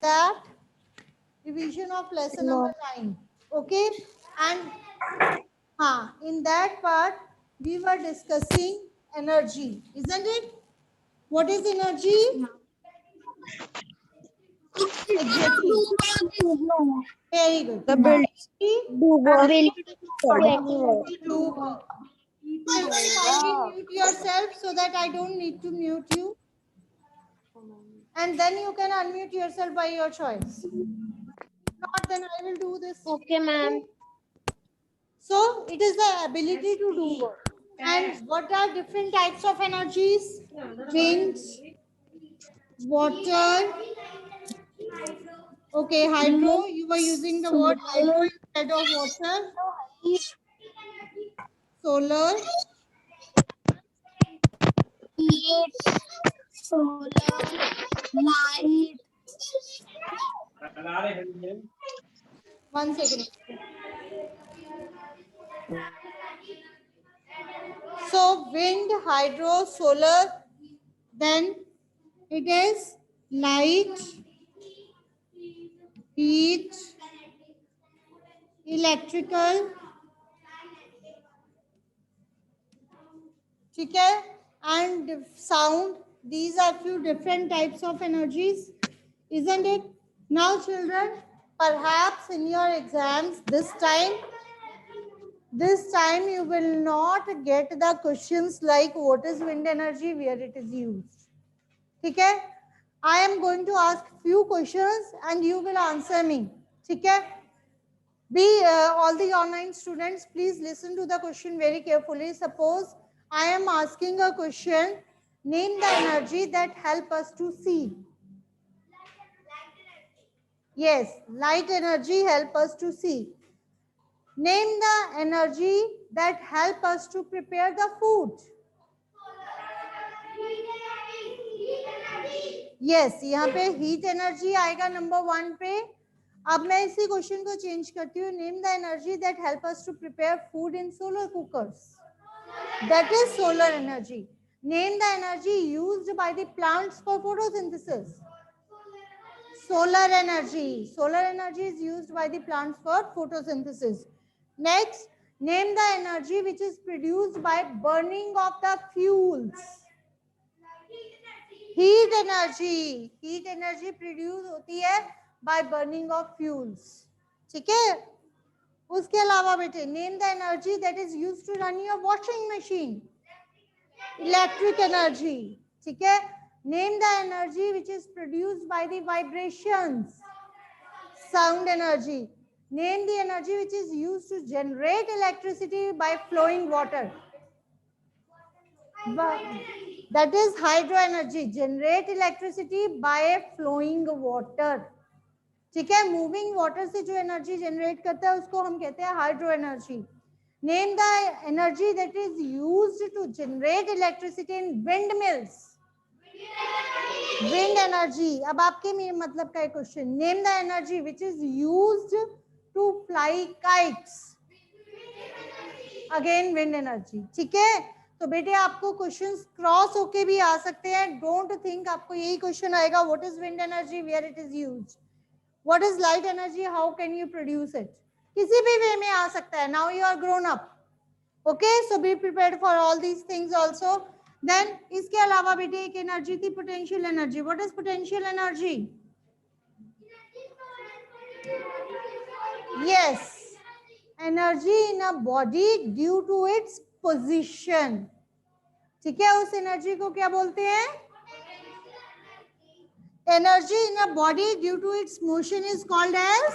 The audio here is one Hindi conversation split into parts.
that revision of lesson number 9. Okay, and in that part we were discussing energy, isn't it? What is energy? Exactly. Very good. The ability To children, kindly mute yourself so that I don't need to mute you, and then you can unmute yourself by your choice. If not, then I will do this. Okay, ma'am. So it is the ability to do work. And what are different types of energies? Wind, water. Okay, hydro. You were using the word hydro instead of water. Solar. Heat, solar, light. One second. So wind, hydro, solar. Then it is light, heat, electrical. ठीक है, and sound. These are few different types of energies, isn't it? Now children, perhaps in your exams this time you will not get the questions like what is wind energy, where it is used. ठीक है, I am going to ask few questions and you will answer me. ठीक है, all the online students, please listen to the question very carefully. Suppose I am asking a question, name the energy that help us to see. Yes, light energy help us to see. Name the energy that help us to prepare the food. Yes, यहाँ पे heat energy आएगा number 1 पे. अब मैं इसी क्वेश्चन को चेंज करती हूँ. Name the energy that help us to prepare food in solar cookers. That is solar energy. Name the energy used by the plants for photosynthesis. Solar energy. Solar energy is used by the plants for photosynthesis. Next, name the energy which is produced by burning of the fuels. Heat energy. Heat energy produce होती है बाय बर्निंग ऑफ फ्यूल्स. ठीक है, उसके अलावा बेटे name the energy that is used to run your washing machine. Electric energy. ठीक है, name the energy which is produced by the vibrations. Sound energy. Name the energy which is used to generate electricity by flowing water. That is hydro energy. Generate electricity by flowing water. ठीक है, मूविंग वाटर से जो एनर्जी जनरेट करता है उसको हम कहते हैं hydro energy. Name the energy that is used to generate electricity in wind mills. Wind energy. अब आपके मतलब का question, name the energy which is used to fly kites. Again wind energy. ठीक है, तो बेटे आपको क्वेश्चंस क्रॉस होके भी आ सकते हैं. डोंट थिंक आपको यही क्वेश्चन आएगा what is wind energy, where it is used. What is light energy, how can you produce it. किसी भी वे में आ सकता है. Now you are grown up. Okay, so be prepared for all these things also. Then इसके अलावा बेटे एक एनर्जी थी potential energy. What is potential energy? Yes, energy in a body due to its position. ठीक है, उस एनर्जी को क्या बोलते हैं? Energy in a body due to its motion is called as,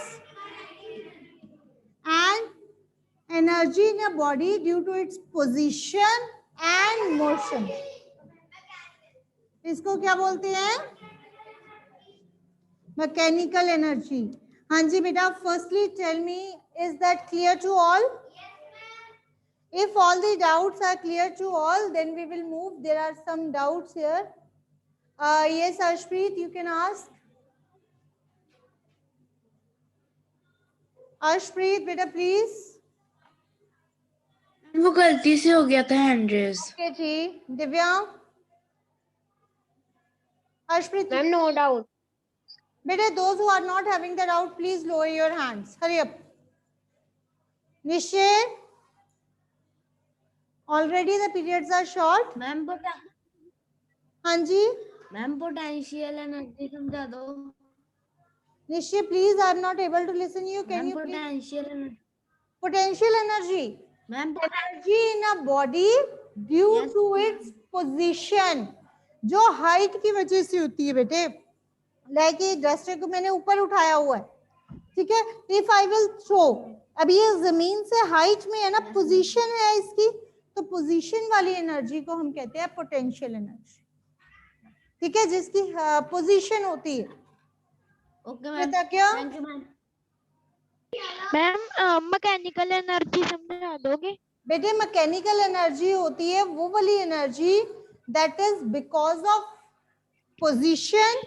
and energy in a body due to its position and motion, इसको क्या बोलते हैं? Mechanical energy. हाँ जी बेटा, firstly tell me, is that clear to all? If all the doubts are clear to all, then we will move. There are some doubts here. Yes, Ashpreet, you can ask. Ashpreet, beta, please. वो गलती से हो गया था हैंड रेज. Okay, जी. Divya. Ashpreet. Ma'am, no doubt. बेटे those who are not having the doubt, please lower your hands. Hurry up. निश्चय, already the periods are short. Ma'am हाँ जी मैम पोटेंशियल एनर्जी समझा दो. निश्चय, please I am not able to listen you. Can ma'am you please? Potential energy. Potential energy. Ma'am Energy in a body due Yes. to its position, जो height की वजह से होती है बेटे. लाइक ये डस्टर को मैंने ऊपर उठाया हुआ है, ठीक है. इफ आई विल थ्रो, अब ये जमीन से हाइट में है ना, पोजीशन है इसकी, तो पोजीशन वाली एनर्जी को हम कहते हैं पोटेंशियल एनर्जी. ठीक है, जिसकी पोजीशन होती है. Okay ma'am. क्या thank you ma'am. Ma'am mechanical energy समझा दोगे? बेटे मैकेनिकल एनर्जी होती है वो वाली energy that is because of position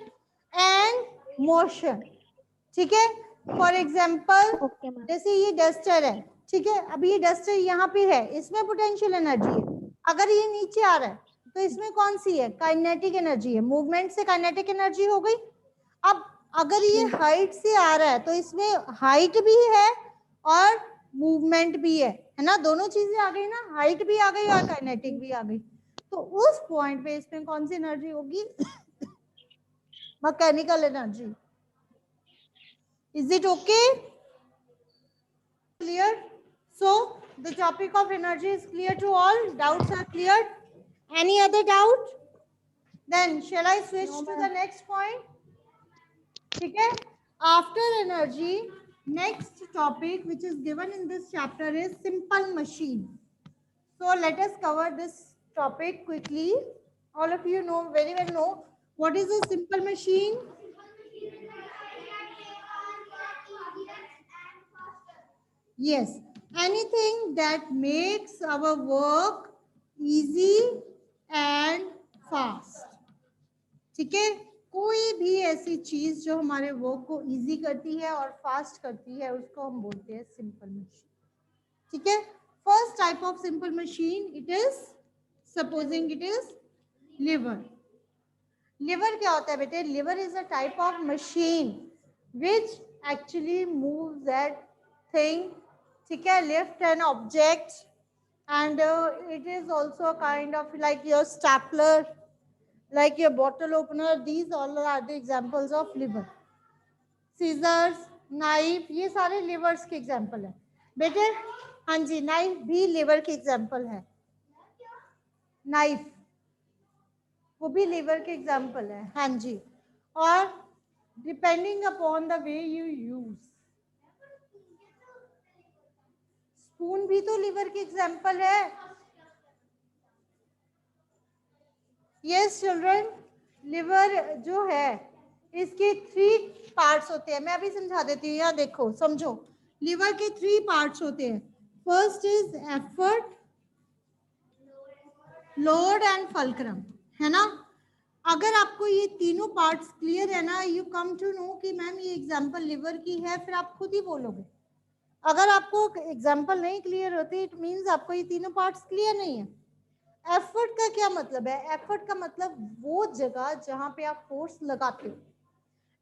and motion. ठीक है, फॉर एग्जांपल ओके मैम. जैसे ये डस्टर है, ठीक है, अब ये डस्टर यहाँ पे है, इसमें पोटेंशियल एनर्जी है. अगर ये नीचे आ रहा है तो इसमें कौन सी है? काइनेटिक एनर्जी है. मूवमेंट से काइनेटिक एनर्जी हो गई. अब अगर ये हाइट से आ रहा है तो इसमें हाइट भी है और मूवमेंट भी है ना, दोनों चीजें आ गई ना, हाइट भी आ गई और काइनेटिक भी आ गई. तो उस पॉइंट पे इसमें कौन सी एनर्जी होगी? Mechanical energy. Is it okay? Clear? So the topic of energy is clear to all. Doubts are cleared. Any other doubt? Then shall I switch to the next point? ठीक है. After energy, next topic which is given in this chapter is simple machine. So let us cover this topic quickly. All of you know very well know what is a simple machine. Yes, anything that makes our work easy and fast. ठीक है, कोई भी ऐसी चीज जो हमारे वर्क को इजी करती है और फास्ट करती है उसको हम बोलते हैं सिंपल मशीन. ठीक है, first type of simple machine it is, supposing it is lever. Lever क्या होता है बेटे? Lever is a type of machine which actually moves that thing. ठीक है, lift an object and it is also kind of like your stapler, like your bottle opener. These all are the examples of liver. Scissors, knife, ये सारे livers के example है बेटे. हाँ जी, knife भी liver के example है. knife वो भी liver के example है. हाँ जी, और depending upon the way you use. spoon भी तो liver के example है. यस चिल्ड्रन, लिवर जो है इसके 3 पार्ट्स होते हैं. मैं अभी समझा देती हूँ, यहाँ देखो समझो. लिवर के 3 पार्ट्स होते हैं. First is effort, load and fulcrum, है ना. अगर आपको ये तीनों पार्ट्स क्लियर है ना, यू कम टू नो कि मैम ये एग्जांपल लिवर की है, फिर आप खुद ही बोलोगे. अगर आपको एग्जांपल नहीं क्लियर होती इट मींस आपको ये तीनों पार्ट्स क्लियर नहीं है. एफर्ट का क्या मतलब है? एफर्ट का मतलब वो जगह जहां पे आप फोर्स लगाते हो.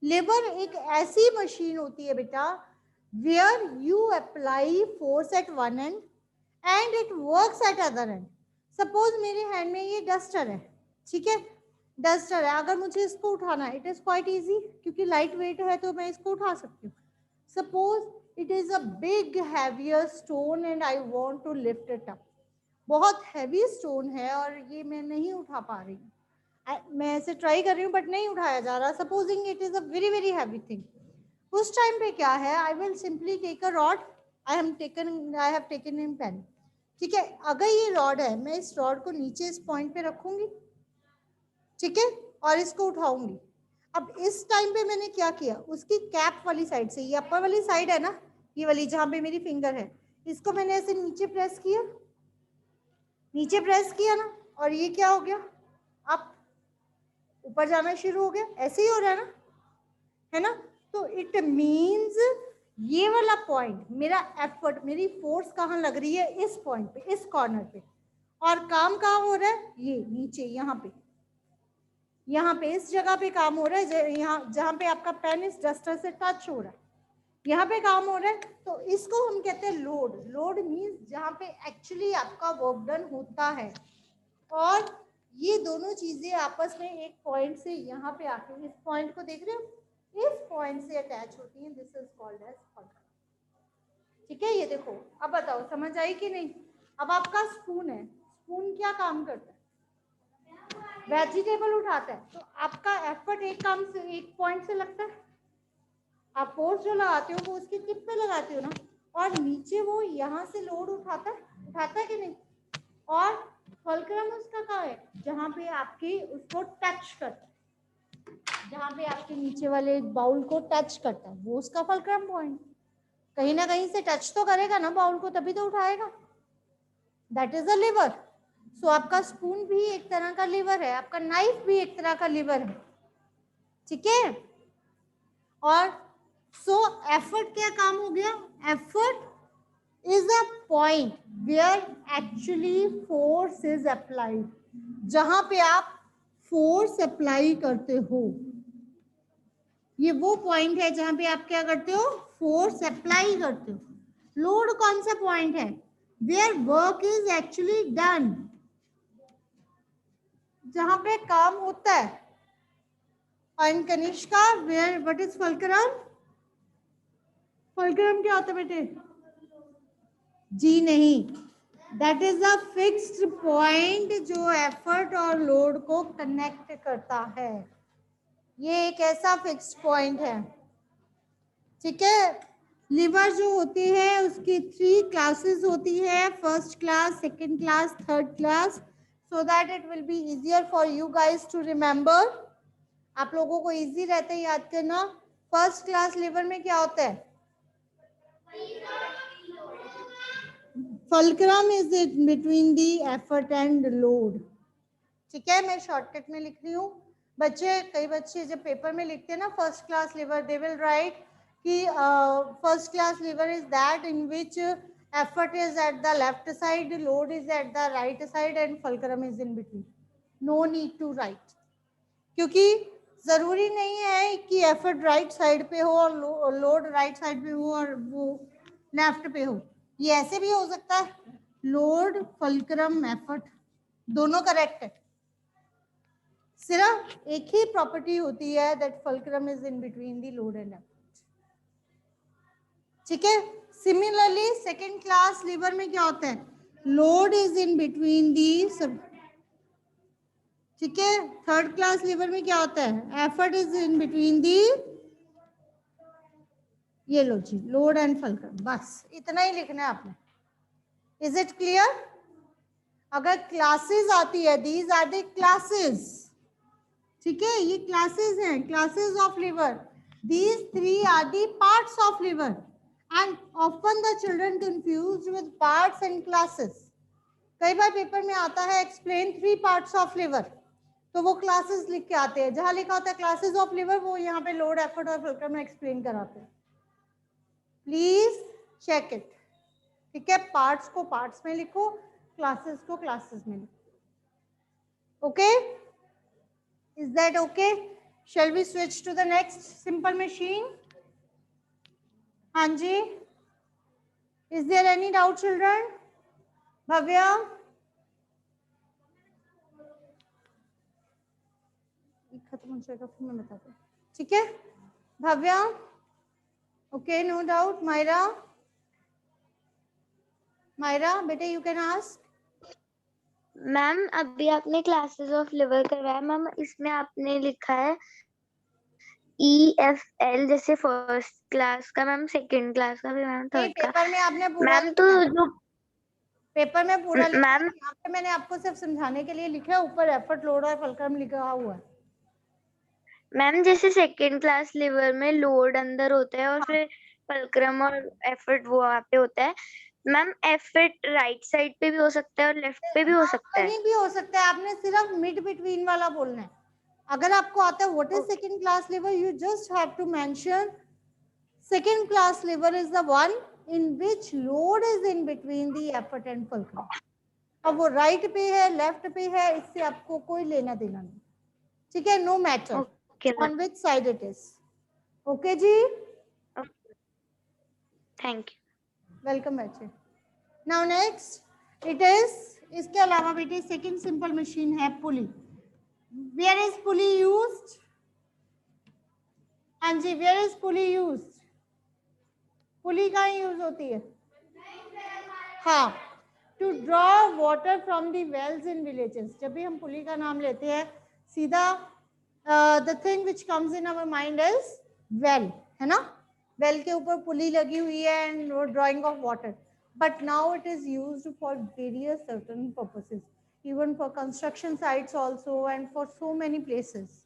लिवर एक ऐसी मशीन होती है बेटा where you apply force at one end and it works at other end. Suppose मेरे हैंड में ये डस्टर है, ठीक है, डस्टर है. अगर मुझे इसको उठाना है इट इज क्वाइट इजी, क्योंकि लाइट वेट है तो मैं इसको उठा सकती हूँ. Suppose it is a big heavier stone and I want to lift it up. बहुत हैवी स्टोन है और ये मैं नहीं उठा पा रही हूँ. मैं ऐसे ट्राई कर रही हूँ बट नहीं उठाया जा रहा. Supposing it is a very very heavy thing. उस टाइम पे क्या है? I will simply take a rod. I have taken in pen. ठीक है, अगर ये रॉड है मैं इस रॉड को नीचे इस पॉइंट पे रखूंगी, ठीक है, और इसको उठाऊंगी. अब इस टाइम पे मैंने क्या किया? उसकी कैप वाली साइड से, ये अपर वाली साइड है ना, ये वाली जहाँ पे मेरी फिंगर है, इसको मैंने ऐसे नीचे प्रेस किया, नीचे प्रेस किया ना, और ये क्या हो गया? अब ऊपर जाना शुरू हो गया. ऐसे ही हो रहा है ना, है ना. तो इट मींस ये वाला पॉइंट मेरा एफर्ट, मेरी फोर्स कहाँ लग रही है? इस पॉइंट पे, इस कॉर्नर पे. और काम कहाँ हो रहा है? ये नीचे, यहाँ पे, यहाँ पे इस जगह पे काम हो रहा है, यहाँ जहाँ पे आपका पेन इस डस्टर से टच हो रहा है, यहाँ पे काम हो रहा है, तो इसको हम कहते हैं लोड। लोड मीन्स जहाँ पे एक्चुअली आपका वर्क डन होता है, और ये दोनों चीजें आपस में एक पॉइंट से यहाँ पे आके इस पॉइंट को देख रहे हो, इस पॉइंट से अटैच होती हैं। This is called as fulcrum. ठीक है, ये देखो। अब बताओ समझ आई कि नहीं? अब आपका स्पून है, स्पून क्या काम करता है? वेजिटेबल उठाता है, तो आपका एफर्ट एक काम से, एक पॉइंट से लगता है। आप फोर्स जो लगाते हो वो उसकी टिप पे लगाते हो ना, और नीचे वो यहाँ से लोड उठाता है कि नहीं? और फलक्रम उसका कहाँ है? जहाँ पे आपकी उसको टच करता है, जहाँ पे आपके नीचे वाले बाउल को टच करता है, वो उसका फलक्रम पॉइंट। कहीं ना कहीं से टच तो करेगा ना बाउल को, तभी तो उठाएगा। That is a lever. So आपका स्पून भी एक तरह का लिवर है, आपका नाइफ भी एक तरह का लिवर है। ठीक है? और सो एफर्ट क्या काम हो गया? Effort is a point where actually force is applied, जहां पे आप फोर्स अप्लाई करते हो। ये वो पॉइंट है जहां पे आप क्या करते हो? फोर्स अप्लाई करते हो। लोड कौन सा पॉइंट है? where work is actually done, जहां पे काम होता है। And Kanishka, where what is fulcrum? Fulcrum क्या होता है बेटे? जी नहीं, that is a fixed point जो एफर्ट और लोड को कनेक्ट करता है। ये एक ऐसा फिक्स्ड पॉइंट है। ठीक है? लिवर जो होती है उसकी 3 क्लासेस होती है, first class, second class, third class, so that it will be easier for you guys to remember. आप लोगों को इजी रहता है याद करना। फर्स्ट क्लास लिवर में क्या होता है? Fulcrum is it between the effort and load. ठीक है, मैं शॉर्टकट में लिख रही हूँ। बच्चे, कई बच्चे जब पेपर में लिखते हैं ना first class lever, they will write कि first class lever is that in which effort is at the left side, load is at the right side and fulcrum is in between. No need to write, क्योंकि जरूरी नहीं है कि एफर्ट राइट साइड पे हो और लोड राइट साइड पे हो और वो लेफ्ट पे हो। ये ऐसे भी हो सकता है, लोड, फलक्रम, एफर्ट दोनों करेक्ट है। सिर्फ एक ही प्रॉपर्टी होती है that fulcrum is in between the load and effort. ठीक है? सिमिलरली सेकंड क्लास लिवर में क्या होता है? Load is in between the सब। ठीक है? थर्ड क्लास लिवर में क्या होता है? Effort is in between the, ये लो जी, लोड एंड फलक्रम। बस इतना ही लिखना है आपने। Is it clear? अगर क्लासेस आती है, दीज आर द क्लासेस। ठीक है, ये क्लासेस हैं, classes of lever. These 3 are the parts of lever and often the children confused with parts and classes. कई बार पेपर में आता है एक्सप्लेन 3 पार्ट्स ऑफ लिवर, तो वो क्लासेस लिख के आते हैं। जहां लिखा होता है क्लासेस ऑफ लिवर, वो यहाँ पे लोड, एफर्ट और फलक्रम में एक्सप्लेन कराते हैं। Please check it. ठीक है? पार्ट्स को पार्ट्स में लिखो, क्लासेस को क्लासेस में लिखो। Okay? Is that okay? Shall we switch to the next simple machine? हाँ जी, is there any doubt children? Bhavya, खत्म हो जाएगा फिर मैं बताती हूँ। ठीक है Bhavya? Okay, no doubt. Myra, Myra बेटे यू कैन आस्क। मैम अभी आपने क्लासेस ऑफ लिवर करवाया मैम, इसमें आपने लिखा है EFL, जैसे फर्स्ट क्लास का मैम, सेकंड क्लास का भी मैम, थर्ड का। पेपर में आपने पूरा मैम तो जो पेपर में पूरा लिखा है, मैम यहाँ पे मैंने आपको सिर्फ समझाने के लिए लिखा है, ऊपर एफर्ट, लोड और फलक्रम लिखा हुआ है। मैम जैसे सेकंड क्लास लिवर में लोड अंदर होता है और फिर फलक्रम और एफर्ट वो वहाँ पे होता है। मैम एफर्ट राइट साइड पे भी हो सकता है और लेफ्ट पे भी हो सकता है। कहीं भी हो सकता है, आपने सिर्फ मिड बिटवीन वाला बोलना है। अगर आपको आता है what is second class lever, you just have to mention second class lever is the one in which load is in between the effort and fulcrum. अब वो राइट पे है, लेफ्ट पे है, इससे आपको कोई लेना देना नहीं। ठीक है, no matter Okay, on which side it is. Okay जी, thank you. वेलकम बच्चे. नाउ नेक्स्ट इट इज, इसके अलावा बेटे सेकंड सिंपल मशीन है pulley. Where is pulley used? हाँ जी, where is pulley used? Pulley कहाँ यूज होती है? हाँ, to draw water from the wells in villages. जब भी हम पुली का नाम लेते हैं सीधा the thing which comes in our mind is well, है ना. वेल के ऊपर पुली लगी हुई है and drawing of water. But now it is used for various certain purposes, even for construction sites also and for so many places.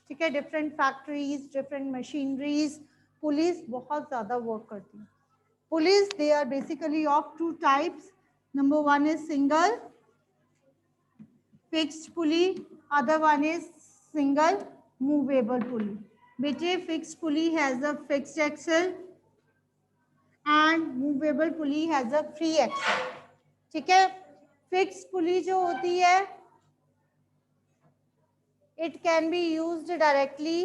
ठीक है, different factories, different machineries, police बहुत ज्यादा वर्क करती है. Pulleys, they are basically of two types. Number one is single fixed pulley, other one is single movable pulley. बेटे fixed pulley has a fixed axle and movable pulley has a free axle. ठीक है, fixed pulley जो होती है it can be used directly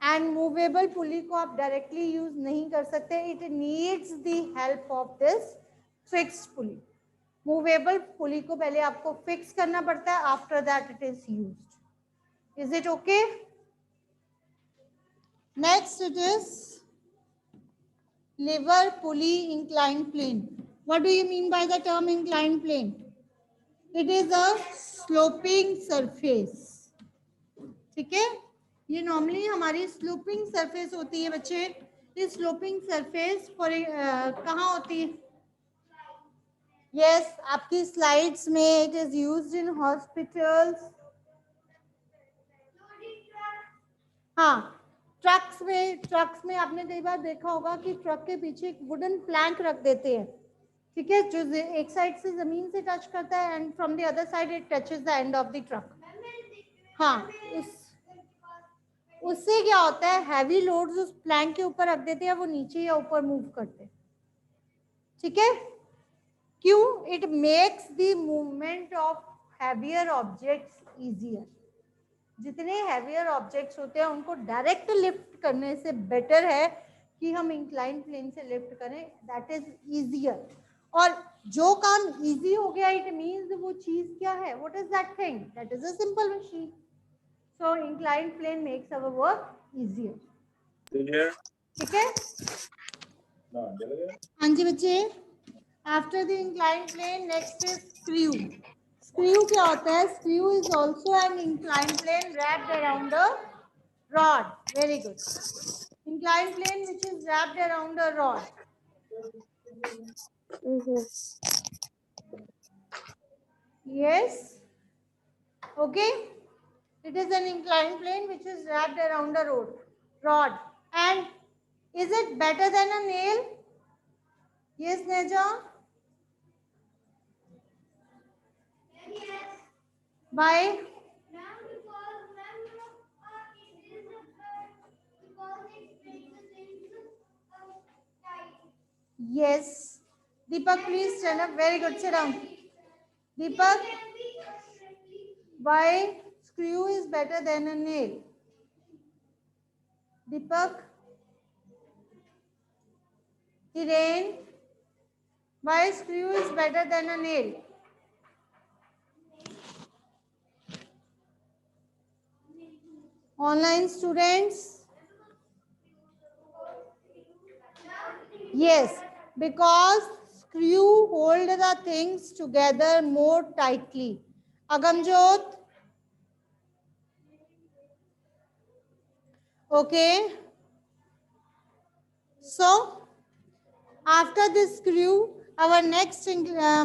and movable pulley को आप डायरेक्टली यूज नहीं कर सकते. It needs the help of this fixed pulley. Movable pulley को पहले आपको फिक्स करना पड़ता है, after that it is used. Is it okay? Next it is lever pulley incline plane. What do you mean by the term incline plane? It is a sloping surface. ठीक है, ये नॉर्मली हमारी स्लोपिंग सरफेस होती है बच्चे. ये स्लोपिंग सरफेस फॉर कहाँ होती है? यस, आपकी स्लाइड्स में it is used in hospitals. हाँ, ट्रक्स में आपने कई बार देखा होगा कि ट्रक के पीछे एक वुडन प्लैंक रख देते हैं. ठीक है, जो एक साइड से जमीन से टच करता है and from the other side it touches the end of the truck. हाँ, उससे क्या होता है, हैवी लोड्स उस प्लैंक के ऊपर रख देते हैं, वो नीचे या ऊपर मूव करते हैं. ठीक है, क्यों? It makes the movement of heavier objects easier. जितने हैवियर ऑब्जेक्ट्स होते हैं उनको डायरेक्ट लिफ्ट करने से बेटर है कि हम इंक्लाइन प्लेन से लिफ्ट करें. That is easier. और जो काम इजी हो गया, इट मीन्स वो चीज क्या है? What is that thing? That is a simple machine. So inclined plane makes our work easier. ठीक है? हाँ जी बच्चे. After the inclined plane, next is screw. Screw क्या होता है? Screw is also an inclined plane wrapped around a rod. Very good. Inclined plane which is wrapped around a rod. Yes. Okay. It is an inclined plane which is wrapped around a rod. And is it better than a nail? Yes, Neja? Why? Yes. Deepak, please stand up. Very good. Sit down. Deepak, why screw is better than a nail? Deepak? Hiren, why screw is better than a nail? Online students? Yes, because screw hold the things together more tightly. Agamjot? Okay. So, after this screw, our next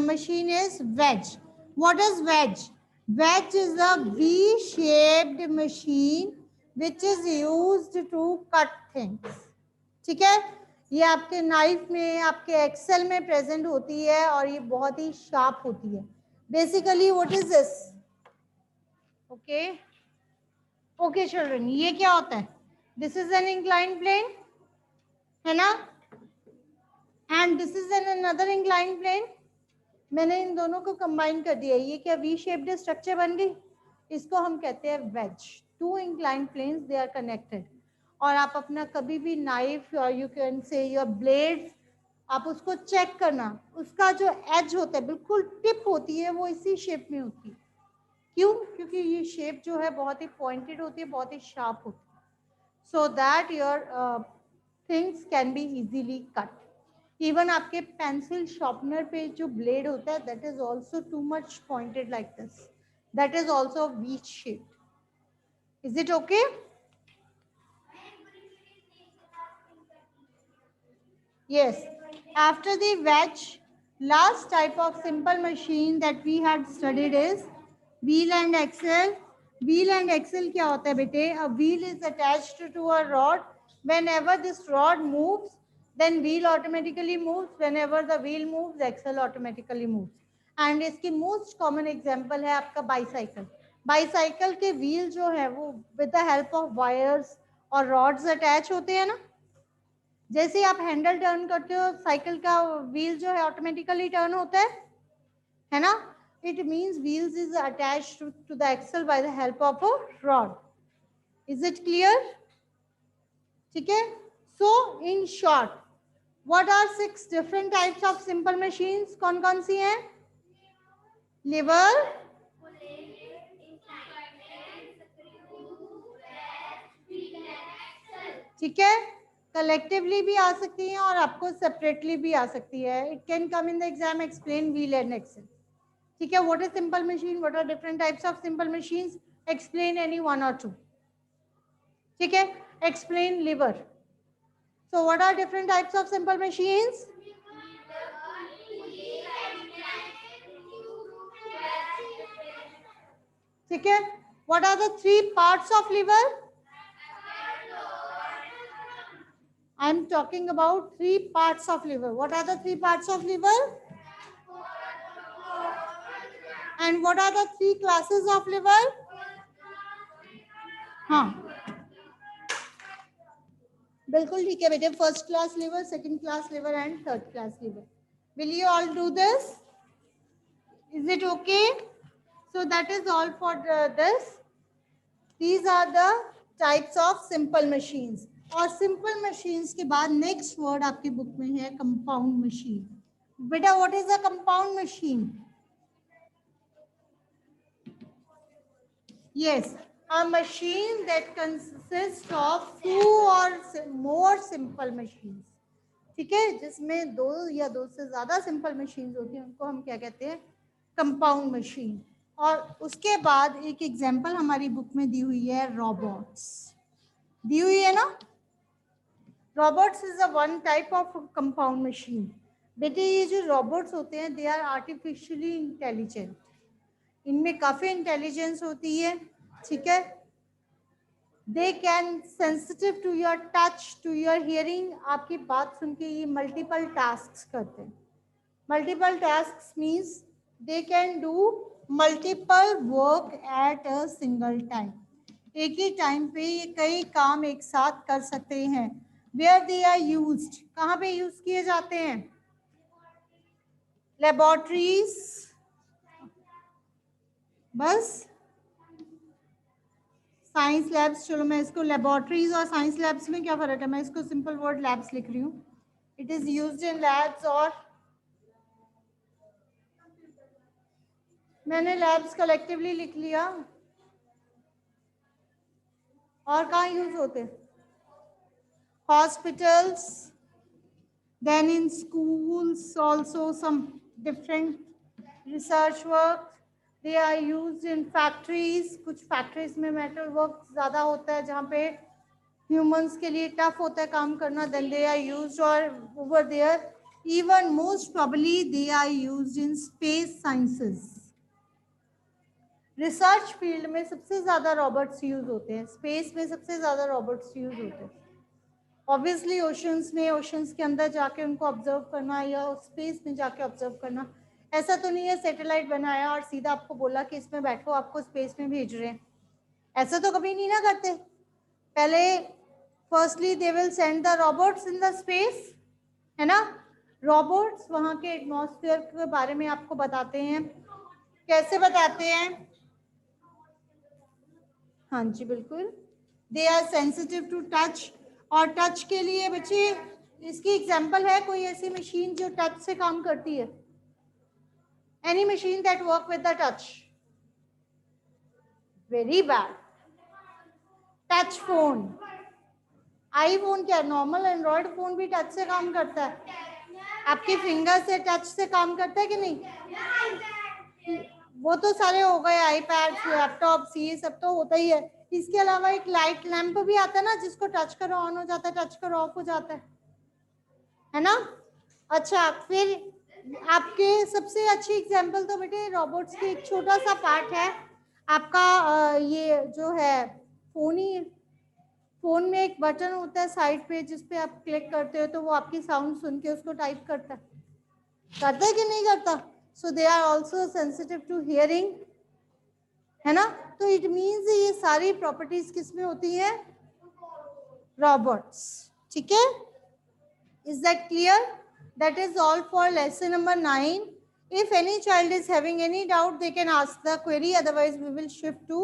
machine is wedge. What is wedge? Wedge is a V-shaped machine which is used to cut things. ठीक है, ये आपके नाइफ में, आपके एक्सेल में प्रेजेंट होती है और ये बहुत ही शार्प होती है. Basically what is this? Okay okay children, ये क्या होता है? This is an incline plane, है ना, and this is an another incline plane. मैंने इन दोनों को कंबाइन कर दिया. ये क्या वी शेप्ड स्ट्रक्चर बन गई? इसको हम कहते हैं wedge. Two incline planes they are connected. और आप अपना कभी भी नाइफ और you can say your blade, आप उसको चेक करना, उसका जो एज होता है बिल्कुल टिप होती है वो इसी शेप में होती है. क्यों? क्योंकि ये शेप जो है बहुत ही पॉइंटेड होती है, बहुत ही शार्प होती है, so that your things can be easily cut. Even आपके पेंसिल शार्पनर पे जो ब्लेड होता है that is also too much pointed like this, that is also V shape. Is it okay? Yes. After the wedge, last type of simple machine that we had studied is wheel and axle. Wheel and axle क्या होता है बेटे? A wheel is attached to a rod. Whenever this rod moves, then wheel automatically moves. Whenever the wheel moves, axle automatically moves. And इसकी most common example है आपका bicycle. Bicycle के wheel जो है वो with the help of wires और rods attach होते हैं ना. जैसे आप हैंडल टर्न करते हो साइकिल का व्हील जो है ऑटोमेटिकली टर्न होता है ना. It means wheels is attached to the axle by the help of a rod. Is it clear? ठीक है. So in short what are 6 different types of simple machines? कौन कौन सी हैं? लिवर, ठीक है, कलेक्टिवली भी आ सकती हैं और आपको सेपरेटली भी आ सकती है. It can come in the exam. Explain wheel and axle. ठीक है. What is simple machine? What are different types of simple machines? Explain any one और टू. ठीक है. Explain lever. So what are different types of simple machines? ठीक है. What are the 3 parts of lever? I am talking about 3 parts of liver. What are the 3 parts of liver? And what are the 3 classes of liver? हाँ, बिल्कुल ठीक है बेटे. First class liver, second class liver and third class liver. Will you all do this? Is it okay? So that is all for this. These are the types of simple machines. और सिंपल मशीन्स के बाद नेक्स्ट वर्ड आपकी बुक में है कंपाउंड मशीन. बेटा what is a compound machine? Yes, a machine that consist of 2 or more simple machines. ठीक है, जिसमें 2 या 2 से ज्यादा सिंपल मशीन्स होती हैं उनको हम क्या कहते हैं? Compound machine. और उसके बाद एक एग्जांपल हमारी बुक में दी हुई है रोबोट्स. दी हुई है ना. Robots is a one type of compound machine. बेटे ये जो रोबोट्स होते हैं दे आर आर्टिफिशियली इंटेलिजेंट. इनमें काफी इंटेलिजेंस होती है. ठीक है. They can sensitive to your touch, to your hearing. आपकी बात सुन के ये मल्टीपल टास्क करते हैं. Multiple task means they can do multiple work at a single time. एक ही टाइम पे ये कई काम एक साथ कर सकते हैं. Where they are used, कहाँ पे यूज किए जाते हैं? लेबोरेटरीज. बस साइंस लैब्स. चलो मैं इसको लेबोरेटरीज और साइंस लैब्स में क्या फर्क है? मैं इसको सिंपल वर्ड लैब्स लिख रही हूँ. It is used in labs. और मैंने लैब्स कलेक्टिवली लिख लिया. और कहाँ यूज होते हैं? Hospitals, then in schools also some different research work. They are used in factories. कुछ factories में metal work ज़्यादा होता है जहाँ पे humans के लिए tough होता है काम करना. Then they are used or over there. Even most probably they are used in space sciences. Research field में सबसे ज़्यादा रोबोट्स यूज होते हैं. स्पेस में सबसे ज़्यादा रोबोट्स यूज होते हैं. ऑब्वियसली ओशंस में, ओशंस के अंदर जाके उनको ऑब्जर्व करना या स्पेस में जाके ऑब्जर्व करना. ऐसा तो नहीं है सैटेलाइट बनाया और सीधा आपको बोला कि इसमें बैठो, आपको स्पेस में भेज रहे हैं. ऐसा तो कभी नहीं ना करते. पहले firstly they will send the robots in the space, है ना. रोबोट्स वहाँ के एटमॉस्फेयर के बारे में आपको बताते हैं. कैसे बताते हैं? हाँ जी बिल्कुल, they are sensitive to touch. और टच के लिए बच्चे इसकी एग्जांपल है कोई ऐसी मशीन जो टच से काम करती है? Any machine that work with the touch? Very bad. Touch phone, iPhone क्या नॉर्मल एंड्रॉयड फोन भी टच से काम करता है? आपकी फिंगर से टच से काम करता है कि नहीं? वो तो सारे हो गए, आईपैड, लैपटॉप, ये सब तो होता ही है। इसके अलावा एक लाइट लैंप भी आता है ना, जिसको टच करो ऑन हो जाता है, टच करो ऑफ हो जाता है ना? अच्छा, फिर आपके सबसे अच्छी एग्जांपल तो बेटे रोबोट्स की एक छोटा सा पार्ट है आपका, ये जो है फोन ही। फोन में एक बटन होता है साइड पे जिस पे आप क्लिक करते हो तो वो आपकी साउंड सुन के उसको टाइप करता है कि नहीं करता? So they are also sensitive to hearing, है ना? तो इट मीन्स ये सारी प्रॉपर्टीज किस में होती है? रोबोट्स। ठीक है, is that clear? That is all for lesson number 9. If any child is having any doubt, they can ask the query. Otherwise, we will shift to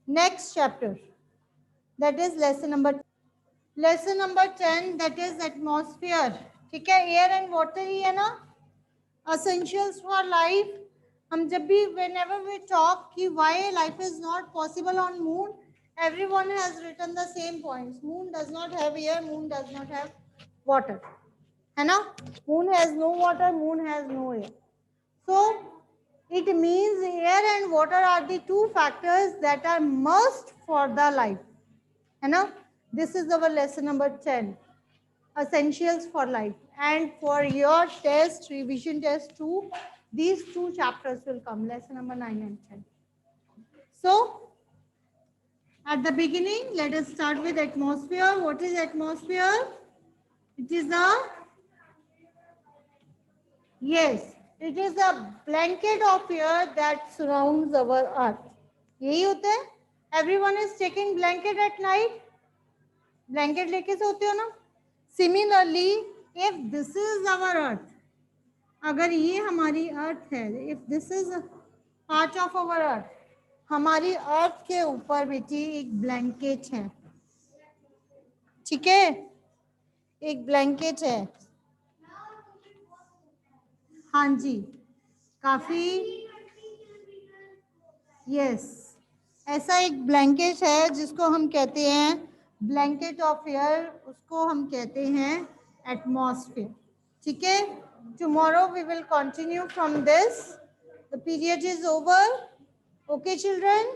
next chapter. That is lesson number 10. That is atmosphere. ठीक है, एयर एंड वाटर ही है ना, essentials for life. हम जब भी whenever we talk कि why life is not possible on moon, everyone has written the same points. Moon does not have air, moon does not have water, है ना? Moon has no water, moon has no air. So it means air and water are the two factors that are must for the life, है ना? This is our lesson number 10, essentials for life. And for your test, revision test 2, these two chapters will come, lesson number 9 and 10. So at the beginning, let us start with atmosphere. What is atmosphere? It is a, yes, it is a blanket of air that surrounds our earth. यही होता है. Everyone is taking blanket at night. Blanket लेके सोते हो ना? Similarly, if this is our earth, अगर ये हमारी अर्थ है, if this is a part of our earth, हमारी अर्थ के ऊपर बेटी एक ब्लैंकेट है. ठीक है, एक ब्लैंकेट है. हाँ जी, काफी, यस, ऐसा एक ब्लैंकेट है जिसको हम कहते हैं ब्लैंकेट ऑफ एयर, उसको हम कहते हैं एटमॉस्फेयर. ठीक है, tomorrow we will continue from this. The period is over. Okay children.